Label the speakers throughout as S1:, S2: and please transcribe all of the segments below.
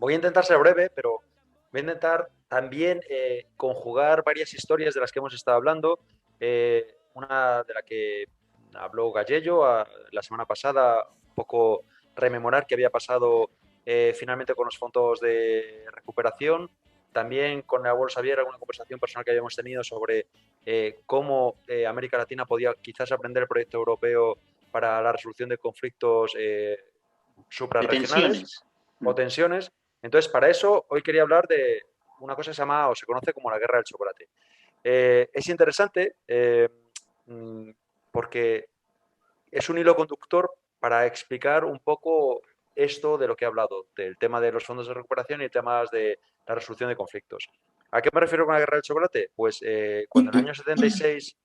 S1: Voy a intentar ser breve, pero voy a intentar también conjugar varias historias de las que hemos estado hablando. Una de la que habló Gallello la semana pasada, un poco rememorar qué había pasado finalmente con los fondos de recuperación. También con el abuelo Xavier, alguna conversación personal que habíamos tenido sobre cómo América Latina podía quizás aprender el proyecto europeo para la resolución de conflictos
S2: De
S1: suprarregionales
S2: tensiones.
S1: o tensiones. Entonces, para eso, hoy quería hablar de una cosa que se llama o se conoce como la guerra del chocolate. Es interesante porque es un hilo conductor para explicar un poco esto de lo que he hablado, del tema de los fondos de recuperación y temas de la resolución de conflictos. ¿A qué me refiero con la guerra del chocolate? Pues cuando en el año 76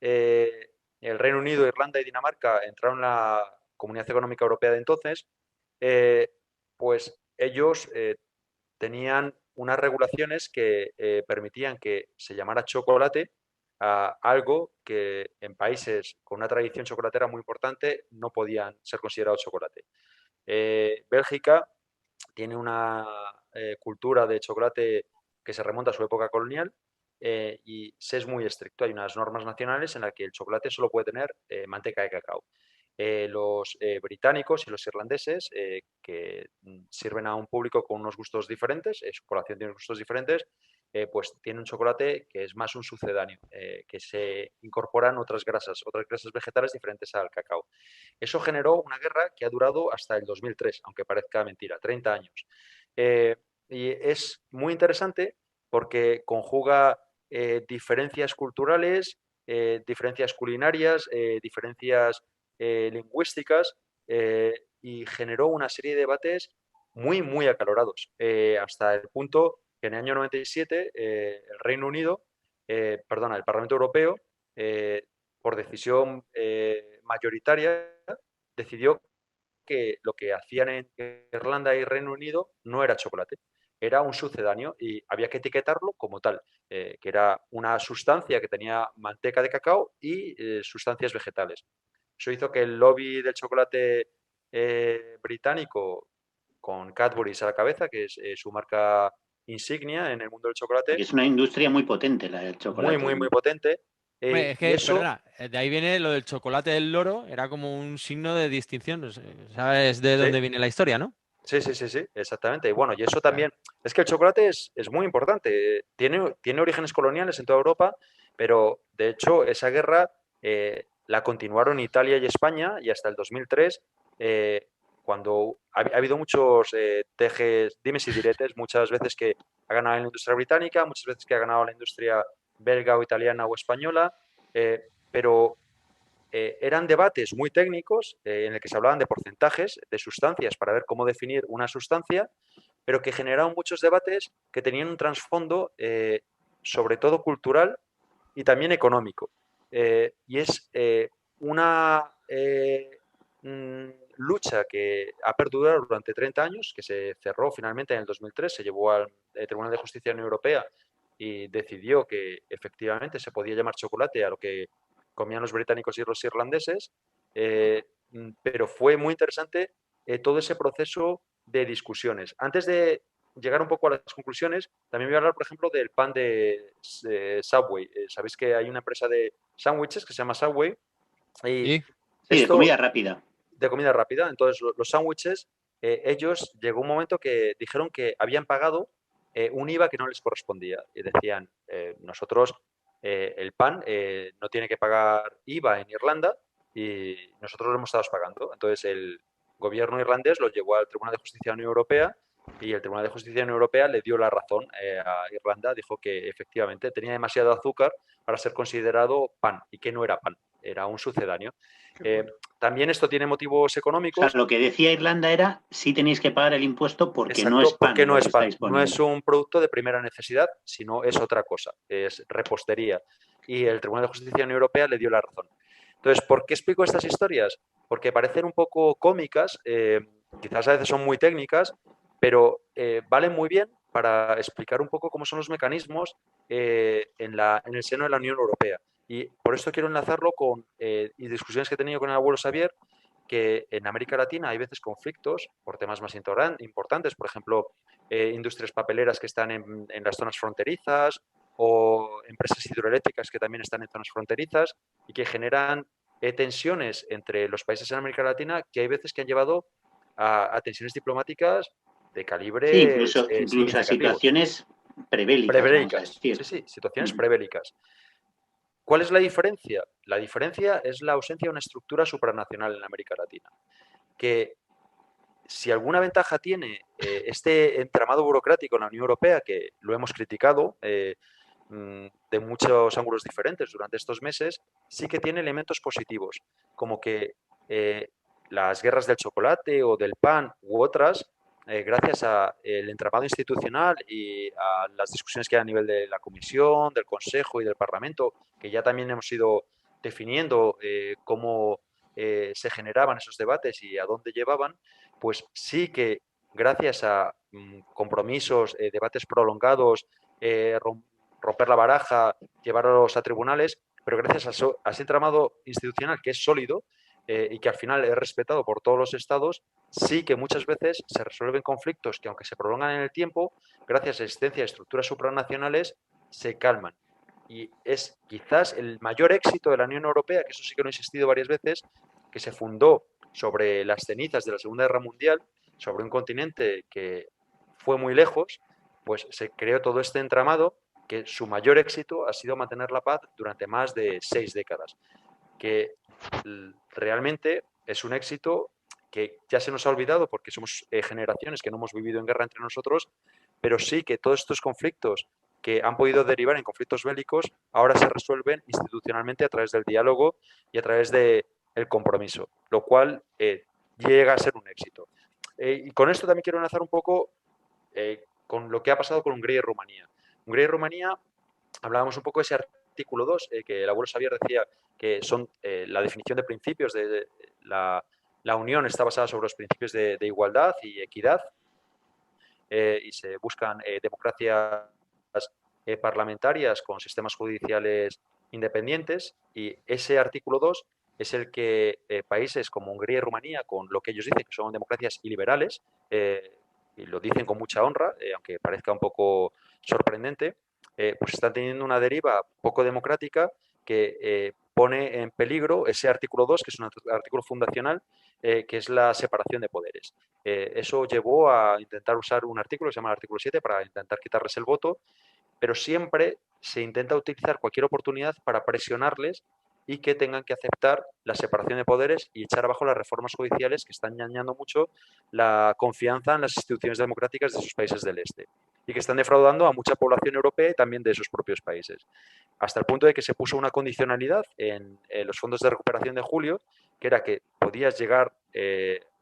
S1: el Reino Unido, Irlanda y Dinamarca entraron en la Comunidad Económica Europea de entonces, eh, pues ellos tenían unas regulaciones que permitían que se llamara chocolate a algo que en países con una tradición chocolatera muy importante no podían ser considerados chocolate. Bélgica tiene una cultura de chocolate que se remonta a su época colonial y se es muy estricto. Hay unas normas nacionales en las que el chocolate solo puede tener manteca de cacao. Los británicos y los irlandeses, que sirven a un público con unos gustos diferentes, su población tiene gustos diferentes, pues tiene un chocolate que es más un sucedáneo, que se incorporan otras grasas vegetales diferentes al cacao. Eso generó una guerra que ha durado hasta el 2003, aunque parezca mentira, 30 años. Eh, y es muy interesante porque conjuga diferencias culturales, diferencias culinarias, diferencias lingüísticas y generó una serie de debates muy, muy acalorados, hasta el punto que en el año 97 el Reino Unido, perdona, el Parlamento Europeo, por decisión mayoritaria, decidió que lo que hacían en Irlanda y Reino Unido no era chocolate, era un sucedáneo y había que etiquetarlo como tal, que era una sustancia que tenía manteca de cacao y sustancias vegetales. Eso hizo que el lobby del chocolate británico, con Cadbury's a la cabeza, que es su marca insignia en el mundo del chocolate,
S2: Es una industria muy potente la del
S1: muy, muy,
S2: chocolate.
S1: muy potente.
S3: Hombre, es
S1: Y
S3: que,
S1: eso,
S3: perdona, de ahí viene lo del chocolate del loro, era como un signo de distinción. No sé, ¿sabes de
S1: sí,
S3: dónde viene la historia, no?
S1: sí, sí, sí, sí, exactamente. Y bueno, y eso
S3: Claro.
S1: también, es que el chocolate es muy importante. Tiene orígenes coloniales en toda Europa, pero de hecho esa guerra la continuaron Italia y España y hasta el 2003, cuando ha habido muchos tejes, dimes y diretes, muchas veces que ha ganado la industria británica, muchas veces que ha ganado la industria belga o italiana o española, pero eran debates muy técnicos en el que se hablaban de porcentajes de sustancias para ver cómo definir una sustancia, pero que generaban muchos debates que tenían un trasfondo sobre todo cultural y también económico. Y es una lucha que ha perdurado durante 30 años, que se cerró finalmente en el 2003, se llevó al Tribunal de Justicia de la Unión Europea y decidió que efectivamente se podía llamar chocolate a lo que comían los británicos y los irlandeses, pero fue muy interesante todo ese proceso de discusiones. Antes de llegar un poco a las conclusiones, también voy a hablar, por ejemplo, del pan de Subway. Sabéis que hay una empresa de sándwiches que se llama Subway y
S3: Sí.
S2: Sí, de
S1: esto
S2: comida rápida.
S1: de comida rápida. Entonces, los sándwiches, ellos llegó un momento que dijeron que habían pagado un IVA que no les correspondía. Y decían, nosotros, el pan no tiene que pagar IVA en Irlanda y nosotros lo hemos estado pagando. Entonces, el gobierno irlandés lo llevó al Tribunal de Justicia de la Unión Europea y el Tribunal de Justicia de la Unión Europea le dio la razón a Irlanda, dijo que efectivamente tenía demasiado azúcar para ser considerado pan y que no era pan, era un sucedáneo. Eh, También esto tiene motivos
S2: O sea,
S1: económicos.
S2: lo que decía Irlanda era, sí tenéis que pagar el impuesto porque no es
S1: Exacto, porque
S2: pan
S1: no
S2: lo
S1: es
S2: que
S1: pan,
S2: estáis
S1: no es
S2: poniendo.
S1: un producto de primera necesidad, sino es otra cosa, es repostería. Y el Tribunal de Justicia de la Unión Europea le dio la razón. Entonces, ¿por qué explico estas historias? Porque parecen un poco cómicas, quizás a veces son muy técnicas, pero valen muy bien para explicar un poco cómo son los mecanismos en el seno de la Unión Europea. Y por esto quiero enlazarlo con y discusiones que he tenido con el abuelo Xavier, que en América Latina hay veces conflictos por temas más importantes, por ejemplo, industrias papeleras que están en las zonas fronterizas o empresas hidroeléctricas que también están en zonas fronterizas y que generan tensiones entre los países en América Latina que hay veces que han llevado a tensiones diplomáticas de
S2: Sí,
S1: calibres
S2: incluso a
S1: significativos.
S2: situaciones prebélicas, vamos a
S1: Prebélicas,
S2: decir.
S1: sí, situaciones prebélicas. ¿Cuál es la diferencia? La diferencia es la ausencia de una estructura supranacional en América Latina, que si alguna ventaja tiene este entramado burocrático en la Unión Europea, que lo hemos criticado de muchos ángulos diferentes durante estos meses, sí que tiene elementos positivos, como que las guerras del chocolate o del pan u otras, gracias al entramado institucional y a las discusiones que hay a nivel de la Comisión, del Consejo y del Parlamento, que ya también hemos ido definiendo cómo se generaban esos debates y a dónde llevaban, pues sí que gracias a compromisos, debates prolongados, romper la baraja, llevarlos a tribunales, pero gracias a ese entramado institucional que es sólido y que al final es respetado por todos los estados, sí que muchas veces se resuelven conflictos que, aunque se prolongan en el tiempo, gracias a la existencia de estructuras supranacionales, se calman. Y es quizás el mayor éxito de la Unión Europea, que eso sí que lo he insistido varias veces, que se fundó sobre las cenizas de la Segunda Guerra Mundial, sobre un continente que fue muy lejos, pues se creó todo este entramado que su mayor éxito ha sido mantener la paz durante más de 6 décadas, que realmente es un éxito que ya se nos ha olvidado porque somos generaciones que no hemos vivido en guerra entre nosotros, pero sí que todos estos conflictos que han podido derivar en conflictos bélicos ahora se resuelven institucionalmente a través del diálogo y a través del compromiso, lo cual llega a ser un éxito. Y con esto también quiero enlazar un poco con lo que ha pasado con Hungría y Rumanía. Hungría y Rumanía, hablábamos un poco de ese artículo 2, que el abuelo Xavier decía que son la definición de principios de la Unión está basada sobre los principios de igualdad y equidad y se buscan democracias parlamentarias con sistemas judiciales independientes y ese artículo 2 es el que países como Hungría y Rumanía, con lo que ellos dicen que son democracias iliberales, y lo dicen con mucha honra, aunque parezca un poco sorprendente, pues están teniendo una deriva poco democrática que pone en peligro ese artículo 2, que es un artículo fundacional, que es la separación de poderes. Eso llevó a intentar usar un artículo que se llama el artículo 7 para intentar quitarles el voto, pero siempre se intenta utilizar cualquier oportunidad para presionarles y que tengan que aceptar la separación de poderes y echar abajo las reformas judiciales que están dañando mucho la confianza en las instituciones democráticas de sus países del este y que están defraudando a mucha población europea y también de sus propios países. Hasta el punto de que se puso una condicionalidad en los fondos de recuperación de julio, que era que podías llegar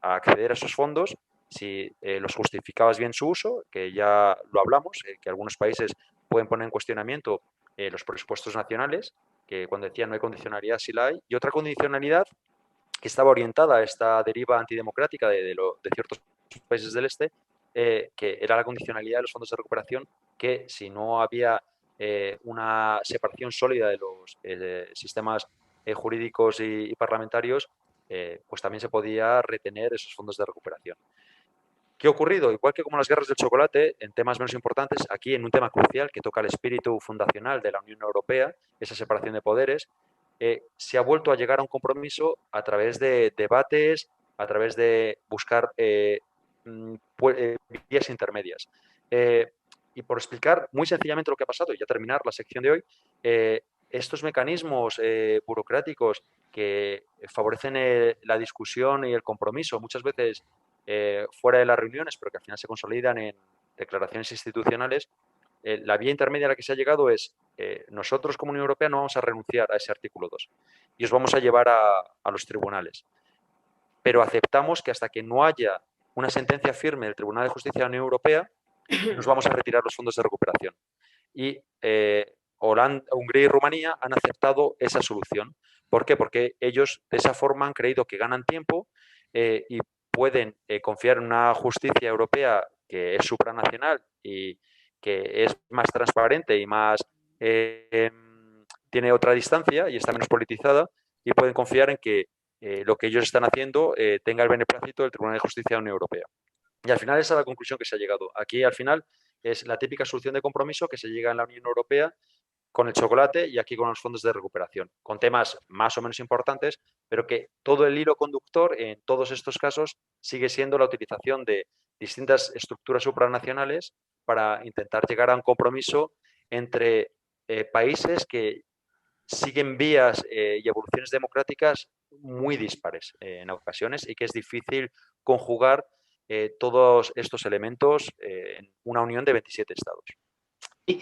S1: a acceder a esos fondos si los justificabas bien su uso, que ya lo hablamos, que algunos países pueden poner en cuestionamiento los presupuestos nacionales, que cuando decían no hay condicionalidad sí la hay, y otra condicionalidad que estaba orientada a esta deriva antidemocrática de ciertos países del este, que era la condicionalidad de los fondos de recuperación, que si no había una separación sólida de los sistemas jurídicos y parlamentarios, pues también se podía retener esos fondos de recuperación. ¿Qué ha ocurrido? Igual que como las guerras del chocolate, en temas menos importantes, aquí en un tema crucial que toca el espíritu fundacional de la Unión Europea, esa separación de poderes, se ha vuelto a llegar a un compromiso a través de debates, a través de buscar vías intermedias. Y por explicar muy sencillamente lo que ha pasado, y ya terminar la sección de hoy, estos mecanismos burocráticos que favorecen la discusión y el compromiso, muchas veces fuera de las reuniones, pero que al final se consolidan en declaraciones institucionales, la vía intermedia a la que se ha llegado es nosotros como Unión Europea no vamos a renunciar a ese artículo 2 y os vamos a llevar a los tribunales. Pero aceptamos que hasta que no haya una sentencia firme del Tribunal de Justicia de la Unión Europea, nos vamos a retirar los fondos de recuperación. Y Hungría y Rumanía han aceptado esa solución. ¿Por qué? Porque ellos de esa forma han creído que ganan tiempo y pueden confiar en una justicia europea que es supranacional y que es más transparente y más tiene otra distancia y está menos politizada y pueden confiar en que lo que ellos están haciendo tenga el beneplácito del Tribunal de Justicia de la Unión Europea. Y al final esa es la conclusión que se ha llegado. Aquí al final es la típica solución de compromiso que se llega en la Unión Europea con el chocolate y aquí con los fondos de recuperación, con temas más o menos importantes, pero que todo el hilo conductor en todos estos casos sigue siendo la utilización de distintas estructuras supranacionales para intentar llegar a un compromiso entre países que siguen vías y evoluciones democráticas muy dispares en ocasiones y que es difícil conjugar todos estos elementos en una unión de 27 estados.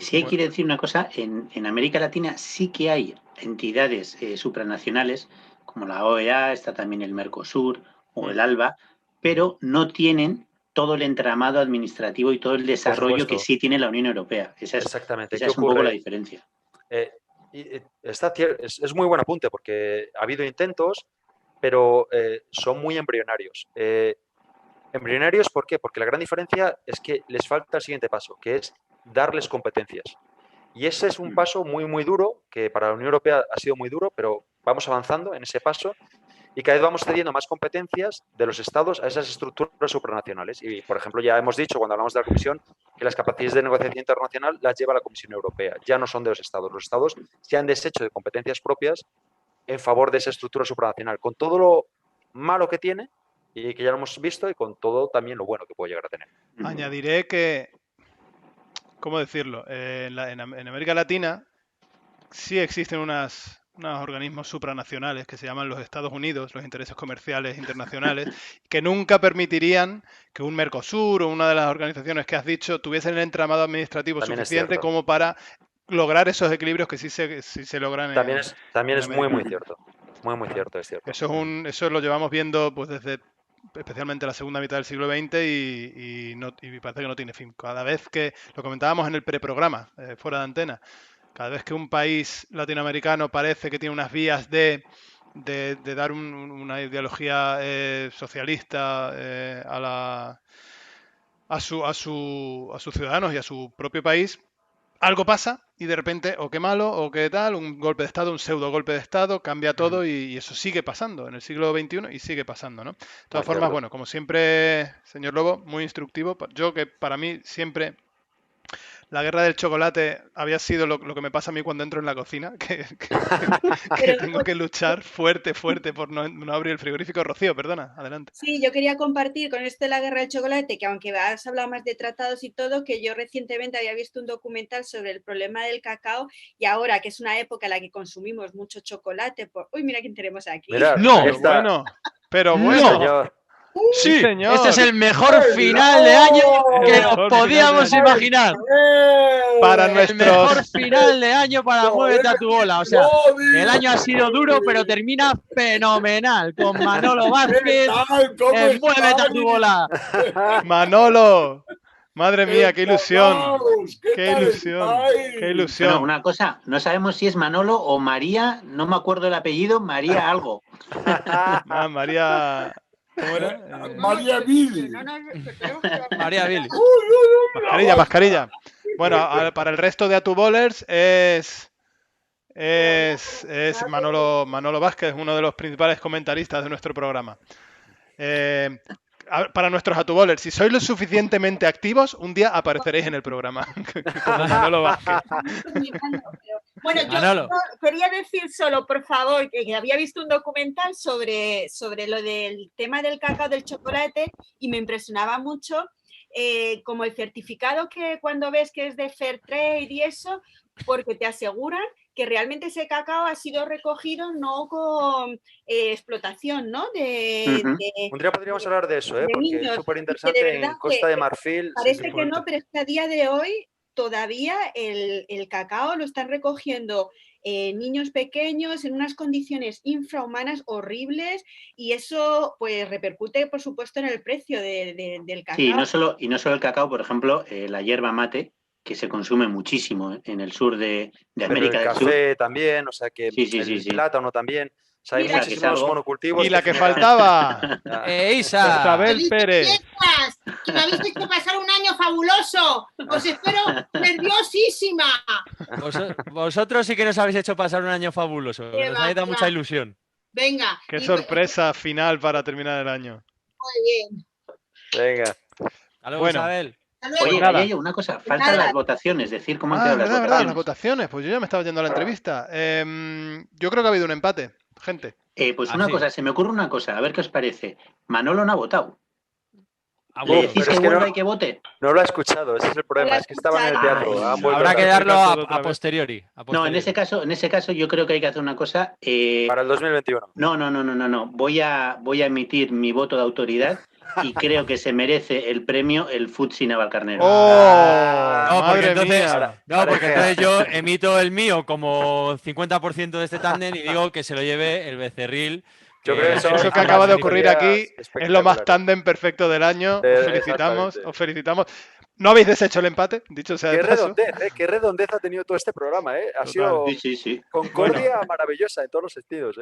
S2: Sí, quiere decir una cosa, en América Latina sí que hay entidades supranacionales, como la OEA, está también el Mercosur o el ALBA, pero no tienen todo el entramado administrativo y todo el desarrollo que sí tiene la Unión Europea.
S1: Exactamente.
S2: Esa es un poco la diferencia.
S1: Es muy buen apunte porque ha habido intentos, pero son muy embrionarios. ¿Embrionarios por qué? Porque la gran diferencia es que les falta el siguiente paso, que es darles competencias. Y ese es un paso muy, muy duro, que para la Unión Europea ha sido muy duro, pero vamos avanzando en ese paso y cada vez vamos cediendo más competencias de los estados a esas estructuras supranacionales. Y, por ejemplo, ya hemos dicho cuando hablamos de la Comisión que las capacidades de negociación internacional las lleva la Comisión Europea, ya no son de los estados. Los estados se han deshecho de competencias propias en favor de esa estructura supranacional, con todo lo malo que tiene y que ya lo hemos visto y con todo también lo bueno que puede llegar a tener.
S4: Añadiré que, ¿cómo decirlo? En América Latina sí existen unos organismos supranacionales que se llaman los Estados Unidos, los intereses comerciales internacionales, que nunca permitirían que un Mercosur o una de las organizaciones que has dicho tuviesen el entramado administrativo
S1: También
S4: suficiente como para lograr esos equilibrios que sí se logran
S1: también es muy,
S4: América.
S1: muy cierto. Muy, muy cierto, es cierto.
S4: Eso lo llevamos viendo pues desde especialmente la segunda mitad del siglo XX y parece que no tiene fin. Cada vez que, lo comentábamos en el preprograma, fuera de antena, cada vez que un país latinoamericano parece que tiene unas vías de dar una ideología socialista a sus ciudadanos y a su propio país, algo pasa y de repente, o qué malo, o qué tal, un golpe de Estado, un pseudo golpe de Estado, cambia todo y eso sigue pasando en el siglo XXI y sigue pasando, ¿no? De todas formas, bueno, como siempre, señor Lobo, muy instructivo. Yo que para mí siempre la guerra del chocolate había sido lo que me pasa a mí cuando entro en la cocina, que tengo que luchar fuerte por no abrir el frigorífico. Rocío, perdona, adelante.
S5: Sí, yo quería compartir con esto de la guerra del chocolate, que aunque has hablado más de tratados y todo, que yo recientemente había visto un documental sobre el problema del cacao y ahora que es una época en la que consumimos mucho chocolate, uy, mira quién tenemos aquí.
S1: Mirad,
S3: No,
S4: pero bueno.
S1: Señor.
S3: Sí,
S4: señor.
S3: este es el mejor final de año que nos podíamos imaginar.
S4: Para
S3: El
S4: nuestros...
S3: mejor final de año para Muévete a tu bola. O sea, el año ha sido duro, pero termina fenomenal con Manolo Vázquez en Muévete a tu bola.
S4: Manolo, madre mía, qué ilusión. Qué ilusión. Qué ilusión.
S2: Bueno, una cosa, no sabemos si es Manolo o María, no me acuerdo el apellido, María algo.
S4: María... ¿Cómo era?
S6: María Billy.
S3: María Billy.
S4: Mascarilla. Bueno, para el resto de Atubolers es Manolo Vázquez, uno de los principales comentaristas de nuestro programa. Para nuestros Atubolers, si sois lo suficientemente activos, un día apareceréis en el programa. Como Manolo Vázquez.
S5: Bueno, yo quería decir solo, por favor, que había visto un documental sobre lo del tema del cacao, del chocolate, y me impresionaba mucho como el certificado que cuando ves que es de Fair Trade y eso, porque te aseguran que realmente ese cacao ha sido recogido no con explotación, ¿no?
S1: Un día podríamos hablar de eso, porque
S5: niños,
S1: es súper interesante en Costa de Marfil.
S5: Parece que no, pero es que a día de hoy todavía el cacao lo están recogiendo niños pequeños en unas condiciones infrahumanas horribles y eso pues repercute por supuesto en el precio del cacao.
S2: Sí, y no solo el cacao, por ejemplo, la yerba mate, que se consume muchísimo en el sur de América del Sur.
S1: El café también, o sea que el plátano también. O sea, hay muchísimos monocultivos.
S4: Y la que faltaba.
S3: Isa.
S4: Isabel Pérez.
S6: Que me habéis hecho pasar un año fabuloso. Os espero nerviosísima.
S3: Vosotros sí que nos habéis hecho pasar un año fabuloso. Nos habéis dado mucha ilusión.
S6: Venga.
S4: Qué sorpresa final para terminar el año.
S6: Muy bien.
S1: Venga.
S3: Hasta luego,
S4: Bueno.
S3: Isabel.
S2: Oye,
S4: nada.
S2: una cosa, faltan las votaciones, decir cómo han
S4: Ah,
S2: quedado
S4: verdad,
S2: las
S4: verdad, las
S2: votaciones.
S4: votaciones. Pues yo ya me estaba yendo a la entrevista. Yo creo que ha habido un empate, gente.
S2: Pues
S3: Ah,
S2: una
S3: sí.
S2: cosa, se me ocurre una cosa, a ver qué os parece. Manolo no ha votado.
S3: Ah,
S2: ¿Le
S3: bueno,
S2: decís
S1: pero
S2: que
S1: es que
S2: vuelva
S1: no-
S2: y que vote?
S1: No lo ha escuchado, ese es el problema, es que estaban en el teatro.
S2: Ay,
S1: Han vuelto
S3: habrá
S1: a
S3: que
S1: estar
S3: darlo
S4: todo otra
S3: a
S4: vez.
S3: posteriori.
S2: No, en ese caso yo creo que hay que hacer una cosa.
S1: para el 2021.
S2: No. Voy a emitir mi voto de autoridad y creo que se merece el premio el Futsi Navalcarnero.
S4: ¡Oh!
S3: No, porque
S4: ¡Madre
S3: entonces,
S4: mía!
S3: entonces yo emito el mío como 50% de este tándem y digo que se lo lleve el becerril.
S1: Yo creo que son
S4: Eso que
S1: ambas
S4: acaba de ocurrir aquí
S1: iniciativas
S4: es lo más
S1: espectaculares.
S4: tándem perfecto del año. Os felicitamos,
S1: Exactamente.
S4: os felicitamos. No habéis deshecho el empate, dicho sea de
S1: Qué
S4: paso.
S1: redondez, qué redondez ha tenido todo este programa, Ha
S4: Total.
S1: sido
S2: Sí.
S1: concordia maravillosa en todos los sentidos,